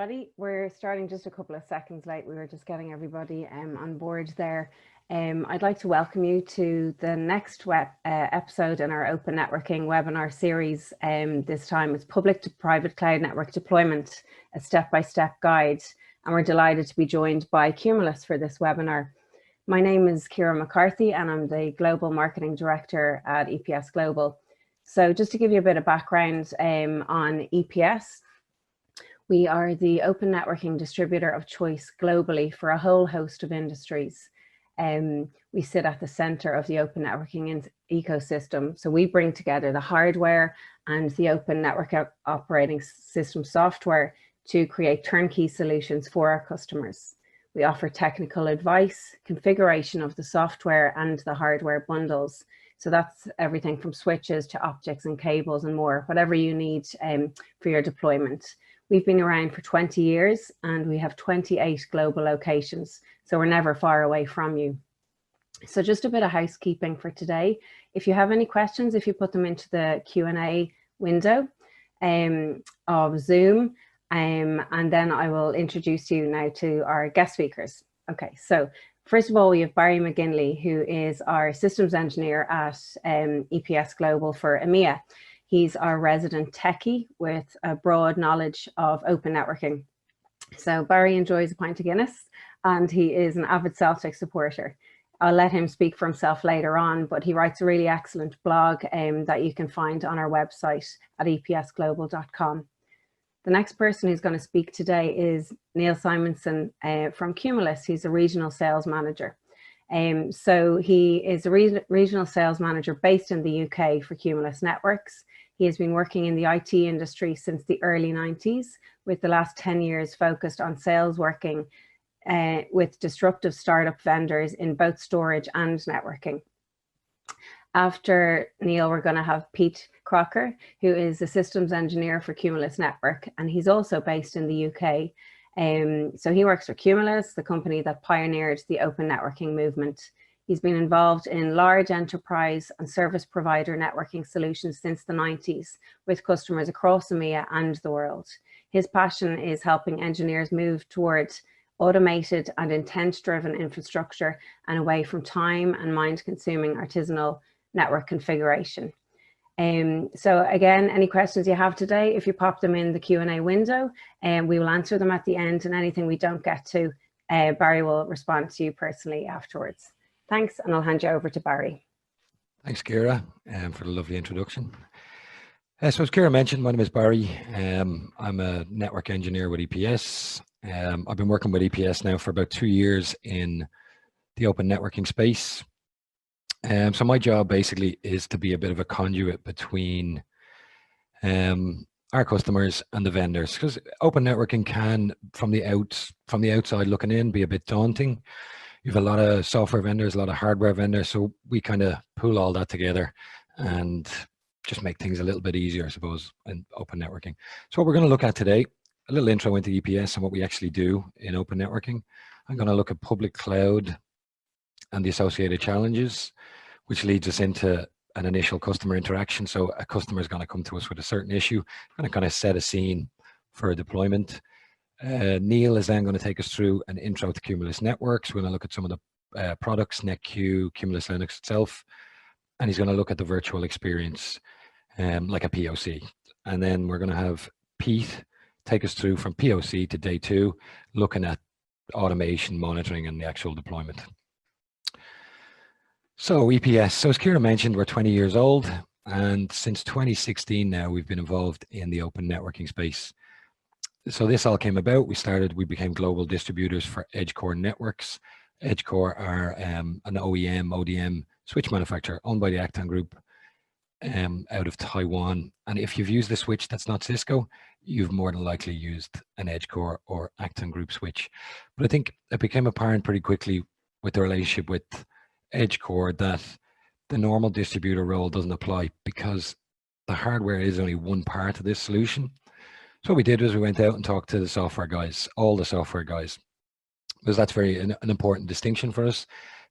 everybody. We're starting just a couple of seconds late. We were just getting everybody on board there. I'd like to welcome you to the next episode in our Open Networking webinar series. This time it's Public to Private Cloud Network Deployment, a step-by-step guide. And we're delighted to be joined by Cumulus for this webinar. My name is Ciara McCarthy and I'm the Global Marketing Director at EPS Global. So just to give you a bit of background on EPS, we are the open networking distributor of choice globally for a whole host of industries. We sit at the center of the open networking ecosystem. So we bring together the hardware and the open network operating system software to create turnkey solutions for our customers. We offer technical advice, configuration of the software and the hardware bundles. So that's everything from switches to optics and cables and more, whatever you need for your deployment. We've been around for 20 years and we have 28 global locations, so we're never far away from you. So just a bit of housekeeping for today. If you have any questions, if you put them into the Q&A window of Zoom, and then I will introduce you now to our guest speakers. Okay, so first of all, we have Barry McGinley, who is our systems engineer at EPS Global for EMEA. He's our resident techie with a broad knowledge of open networking. So Barry enjoys a pint of Guinness and he is an avid Celtic supporter. I'll let him speak for himself later on, but he writes a really excellent blog that you can find on our website at epsglobal.com. The next person who's going to speak today is Neil Simonson from Cumulus. He's a regional sales manager. So he is a regional sales manager based in the UK for Cumulus Networks. He has been working in the IT industry since the early 90s, with the last 10 years focused on sales working with disruptive startup vendors in both storage and networking. After Neil, we're going to have Pete Crocker, who is a systems engineer for Cumulus Network, and he's also based in the UK. So he works for Cumulus, the company that pioneered the open networking movement. He's been involved in large enterprise and service provider networking solutions since the 90s with customers across EMEA and the world. His passion is helping engineers move towards automated and intent-driven infrastructure and away from time and mind-consuming artisanal network configuration. So again, any questions you have today, if you pop them in the Q&A window, we will answer them at the end, and anything we don't get to, Barry will respond to you personally afterwards. Thanks, and I'll hand you over to Barry. Thanks, Ciara, for the lovely introduction. So as Ciara mentioned, my name is Barry. I'm a network engineer with EPS. I've been working with EPS now for about 2 years in the open networking space. So my job basically is to be a bit of a conduit between our customers and the vendors, because open networking can, from the outside looking in, be a bit daunting. You have a lot of software vendors, a lot of hardware vendors, so we kind of pull all that together and just make things a little bit easier, I suppose, in open networking. So what we're going to look at today, a little intro into EPS and what we actually do in open networking. I'm going to look at public cloud and the associated challenges, which leads us into an initial customer interaction. So a customer is going to come to us with a certain issue, and kind of set a scene for a deployment. Neil is then going to take us through an intro to Cumulus Networks. We're going to look at some of the products, NetQ, Cumulus Linux itself, and he's going to look at the virtual experience like a POC. And then we're going to have Pete take us through from POC to day 2, looking at automation, monitoring, and the actual deployment. So EPS, so as Ciara mentioned, we're 20 years old, and since 2016 now, we've been involved in the open networking space. So this all came about, we became global distributors for EdgeCore Networks. EdgeCore are an OEM, ODM switch manufacturer owned by the Acton Group out of Taiwan. And if you've used a switch that's not Cisco, you've more than likely used an EdgeCore or Acton Group switch. But I think it became apparent pretty quickly with the relationship with EdgeCore that the normal distributor role doesn't apply, because the hardware is only one part of this solution. So what we did was we went out and talked to the software guys, all the software guys, because that's an important distinction for us,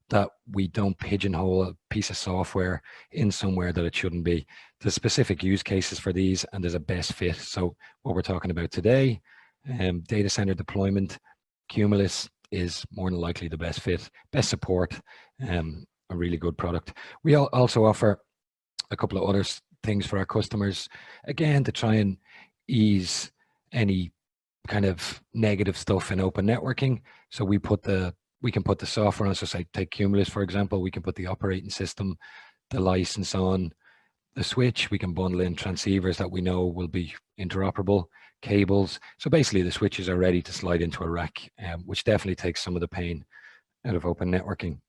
that we don't pigeonhole a piece of software in somewhere that it shouldn't be. There's specific use cases for these, and there's a best fit. So what we're talking about today Data center deployment, Cumulus is more than likely the best fit, best support, a really good product. We also offer a couple of other things for our customers, again, to try and ease any kind of negative stuff in open networking. So we can put the software on, so say take Cumulus, for example, we can put the operating system, the license on the switch, we can bundle in transceivers that we know will be interoperable, cables. So basically the switches are ready to slide into a rack, which definitely takes some of the pain out of open networking.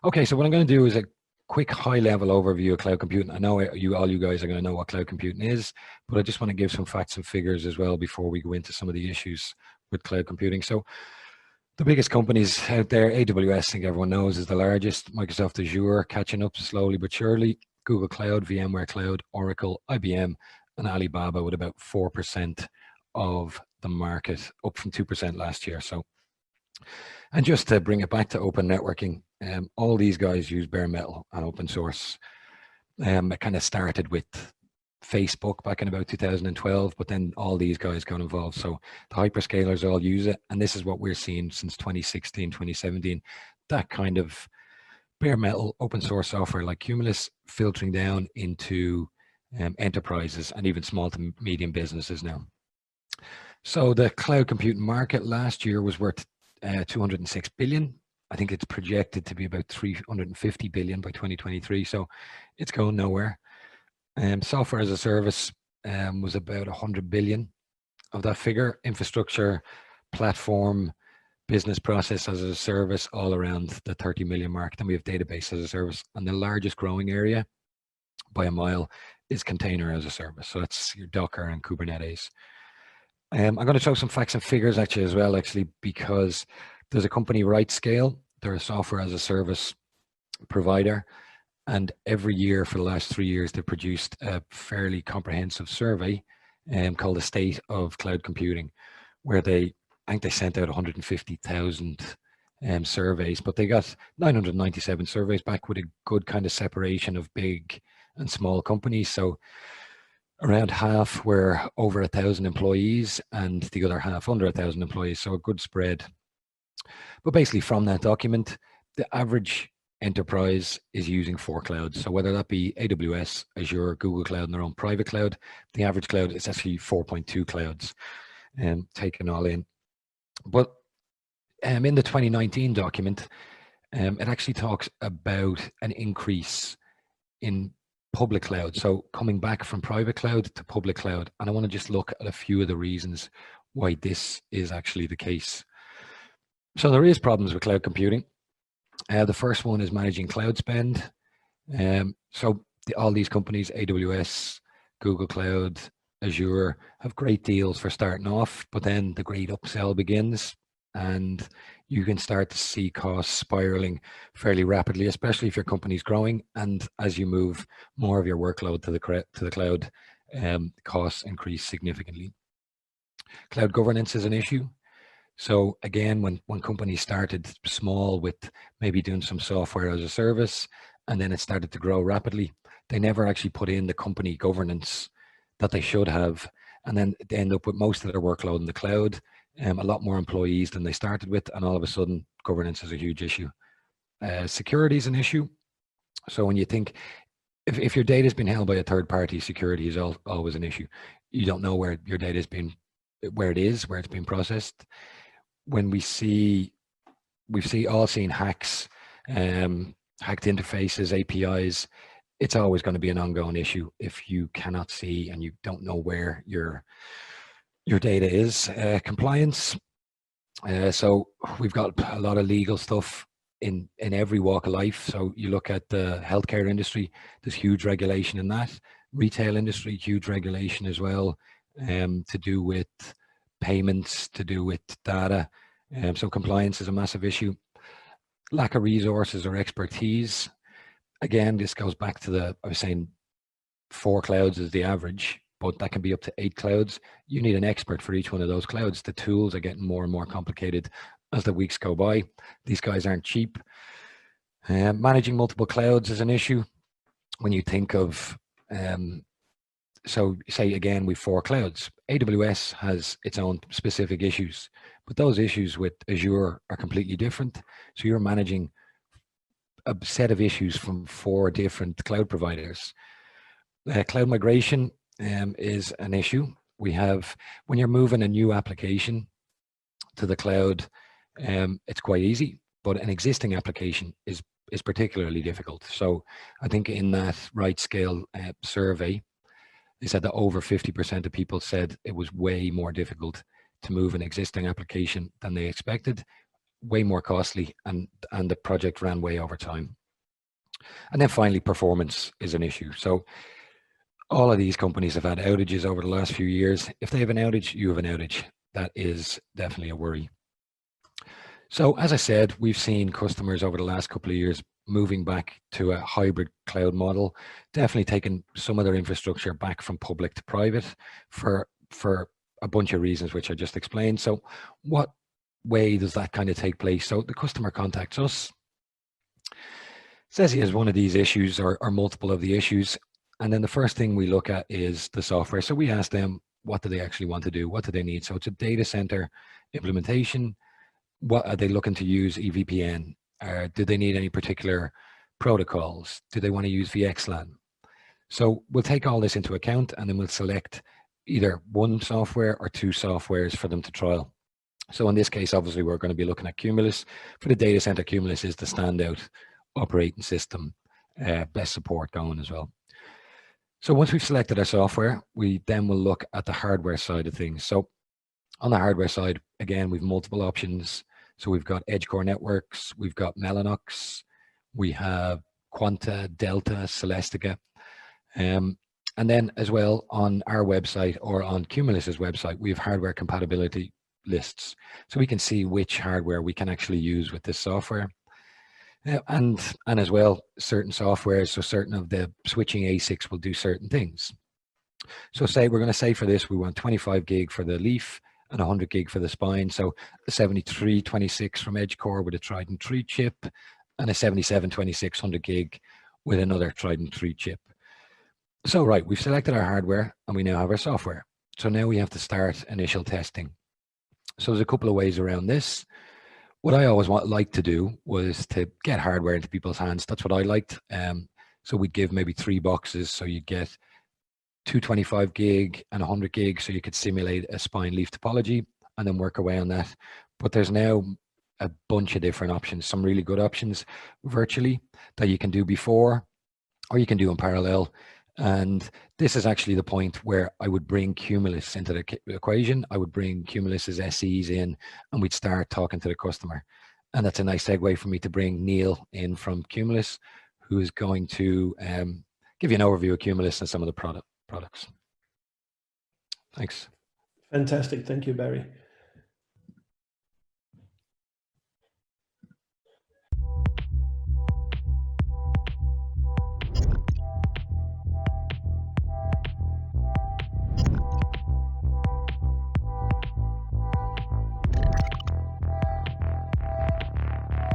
Okay, so what I'm going to do is a quick high-level overview of cloud computing. I know all you guys are going to know what cloud computing is, but I just want to give some facts and figures as well before we go into some of the issues with cloud computing. So the biggest companies out there, AWS, I think everyone knows, is the largest. Microsoft Azure catching up slowly but surely. Google Cloud, VMware Cloud, Oracle, IBM, and Alibaba with about 4% of the market, up from 2% last year. So, and just to bring it back to open networking, all these guys use bare metal and open source. It kind of started with Facebook back in about 2012, but then all these guys got involved. So the hyperscalers all use it. And this is what we're seeing since 2016, 2017, that kind of bare metal open source software like Cumulus filtering down into enterprises and even small to medium businesses now. So the cloud computing market last year was worth 206 billion. I think it's projected to be about 350 billion by 2023. So it's going nowhere. Software as a service was about 100 billion of that figure. Infrastructure, platform, business process as a service, all around the 30 million mark. Then we have database as a service. And the largest growing area by a mile is container as a service. So that's your Docker and Kubernetes. I'm going to show some facts and figures actually as well, because there's a company, RightScale. They're a software as a service provider. And every year for the last 3 years, they've produced a fairly comprehensive survey called the State of Cloud Computing, where I think they sent out 150,000 surveys, but they got 997 surveys back with a good kind of separation of big and small companies. So around half were over 1,000 employees and the other half under 1,000 employees. So a good spread. But basically from that document, the average enterprise is using 4 clouds. So whether that be AWS, Azure, Google Cloud, and their own private cloud, the average cloud is actually 4.2 clouds, taken all in. But in the 2019 document, it actually talks about an increase in public cloud. So coming back from private cloud to public cloud. And I want to just look at a few of the reasons why this is actually the case. So there is problems with cloud computing. The first one is managing cloud spend. So all these companies, AWS, Google Cloud, Azure, have great deals for starting off, but then the great upsell begins and you can start to see costs spiraling fairly rapidly, especially if your company's growing. And as you move more of your workload to the cloud, costs increase significantly. Cloud governance is an issue. So again, when companies started small with maybe doing some software as a service, and then it started to grow rapidly, they never actually put in the company governance that they should have. And then they end up with most of their workload in the cloud, a lot more employees than they started with. And all of a sudden, governance is a huge issue. Security is an issue. So when you think, if your data has been held by a third party, security is always an issue. You don't know where your data has been, where it's been processed. When we've all seen hacks, hacked interfaces, APIs, it's always going to be an ongoing issue if you cannot see and you don't know where your data is. Compliance. So we've got a lot of legal stuff in every walk of life. So you look at the healthcare industry, there's huge regulation in that. Retail industry, huge regulation as well, to do with payments, to do with data. So compliance is a massive issue. Lack of resources or expertise. Again, this goes back to I was saying 4 clouds is the average, but that can be up to 8 clouds. You need an expert for each one of those clouds. The tools are getting more and more complicated as the weeks go by. These guys aren't cheap. Managing multiple clouds is an issue. When you think of So say again, we've 4 clouds. AWS has its own specific issues, but those issues with Azure are completely different. So you're managing a set of issues from 4 different cloud providers. Cloud migration is an issue. We have, when you're moving a new application to the cloud, it's quite easy, but an existing application is particularly difficult. So I think in that Right Scale survey, they said that over 50% of people said it was way more difficult to move an existing application than they expected, way more costly, and the project ran way over time. And then finally, performance is an issue. So all of these companies have had outages over the last few years. If they have an outage, you have an outage. That is definitely a worry. So as I said, we've seen customers over the last couple of years moving back to a hybrid cloud model, definitely taking some of their infrastructure back from public to private for a bunch of reasons, which I just explained. So what way does that kind of take place? So the customer contacts us, says he has one of these issues or multiple of the issues. And then the first thing we look at is the software. So we ask them, what do they actually want to do? What do they need? So it's a data center implementation. What are they looking to use? EVPN? Do they need any particular protocols? Do they want to use VXLAN? So we'll take all this into account, and then we'll select either one software or 2 softwares for them to trial. So in this case, obviously, we're going to be looking at Cumulus. For the data center, Cumulus is the standout operating system, best support going as well. So once we've selected our software, we then will look at the hardware side of things. So on the hardware side, again, we've multiple options. So we've got Edge Core Networks, we've got Mellanox, we have Quanta, Delta, Celestica. And then as well on our website or on Cumulus's website, we have hardware compatibility lists. So we can see which hardware we can actually use with this software. And as well, certain softwares, so certain of the switching ASICs will do certain things. So say we're going to say for this, we want 25 gig for the leaf and 100 gig for the spine. So a 7326 from Edge Core with a Trident 3 chip and a 7726 100 gig with another Trident 3 chip. So right, we've selected our hardware and we now have our software. So now we have to start initial testing. So there's a couple of ways around this. What I always like to do was to get hardware into people's hands. That's what I liked. So we'd give maybe 3 boxes. So you'd get 225 gig and 100 gig. So you could simulate a spine leaf topology and then work away on that. But there's now a bunch of different options, some really good options virtually that you can do before or you can do in parallel. And this is actually the point where I would bring Cumulus into the equation. I would bring Cumulus's SEs in and we'd start talking to the customer. And that's a nice segue for me to bring Neil in from Cumulus, who is going to give you an overview of Cumulus and some of the products. Thanks. Fantastic. Thank you, Barry.